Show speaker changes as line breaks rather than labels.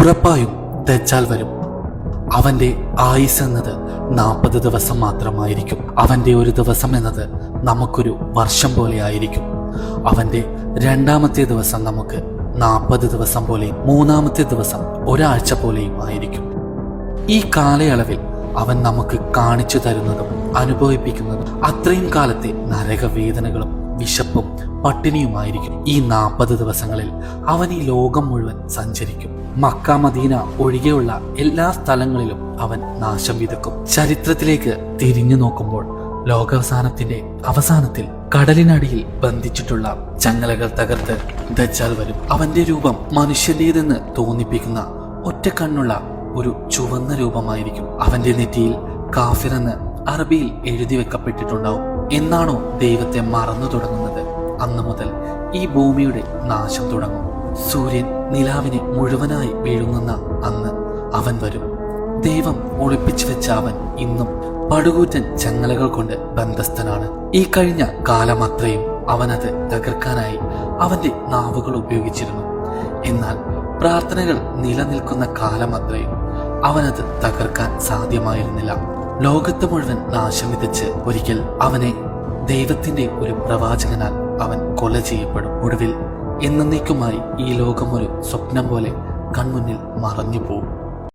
ഉറപ്പായും ദജ്ജാൽ വരും. അവന്റെ ആയുസ് എന്നത് 40 ദിവസം മാത്രമായിരിക്കും. അവന്റെ ഒരു ദിവസം എന്നത് നമുക്കൊരു വർഷം പോലെ ആയിരിക്കും. അവന്റെ 2ാമത്തെ ദിവസം നമുക്ക് 40 ദിവസം പോലെയും 3ാമത്തെ ദിവസം ഒരാഴ്ച പോലെയും ആയിരിക്കും. ഈ കാലയളവിൽ അവൻ നമുക്ക് കാണിച്ചു തരുന്നതും അനുഭവിപ്പിക്കുന്നതും അത്രയും കാലത്തെ നരകവേദനകളും വിശപ്പും പട്ടിണിയുമായിരിക്കും. ഈ 40 ദിവസങ്ങളിൽ അവൻ ഈ ലോകം മുഴുവൻ സഞ്ചരിക്കും. മക്ക, മദീന ഒഴികെയുള്ള എല്ലാ സ്ഥലങ്ങളിലും അവൻ നാശം വിതക്കും. ചരിത്രത്തിലേക്ക് തിരിഞ്ഞു നോക്കുമ്പോൾ ലോകാവസാനത്തിന്റെ അവസാനത്തിൽ കടലിനടിയിൽ ബന്ധിച്ചിട്ടുള്ള ചങ്ങലകൾ തകർത്ത് ദജ്ജാൽ വരും. അവന്റെ രൂപം മനുഷ്യന്റേതെന്ന് തോന്നിപ്പിക്കുന്ന ഒറ്റ കണ്ണുള്ള ഒരു ചുവന്ന രൂപമായിരിക്കും. അവന്റെ നെറ്റിയിൽ കാഫിർ എന്ന് അറബിയിൽ എഴുതി വെക്കപ്പെട്ടിട്ടുണ്ടാവും. എന്നാണോ ദൈവത്തെ മറന്നു തുടങ്ങുന്നത്, അന്നു മുതൽ ഈ ഭൂമിയുടെ നാശം തുടങ്ങും. സൂര്യൻ നിലാവിനെ മുഴുവനായി വീഴുന്ന അന്ന് അവൻ വരും. ദൈവം ഒളിപ്പിച്ചു വെച്ച അവൻ ഇന്നും പടുകൂറ്റൻ ചങ്ങലകൾ കൊണ്ട് ബന്ധസ്ഥനാണ്. ഈ കഴിഞ്ഞ കാലമത്രയും അവനത് തകർക്കാനായി അവന്റെ നാവുകൾ ഉപയോഗിച്ചിരുന്നു. എന്നാൽ പ്രാർത്ഥനകൾ നിലനിൽക്കുന്ന കാലമത്രയും അവനത് തകർക്കാൻ സാധ്യമായിരുന്നില്ല. ലോകത്ത് മുഴുവൻ നാശം വിതച്ച് ഒരിക്കൽ അവനെ ദൈവത്തിന്റെ ഒരു പ്രവാചകനാൽ അവൻ കൊല ചെയ്യപ്പെടും. ഒടുവിൽ എന്നേക്കുമായി ഈ ലോകം ഒരു സ്വപ്നം പോലെ കൺമുന്നിൽ മറഞ്ഞു പോകും.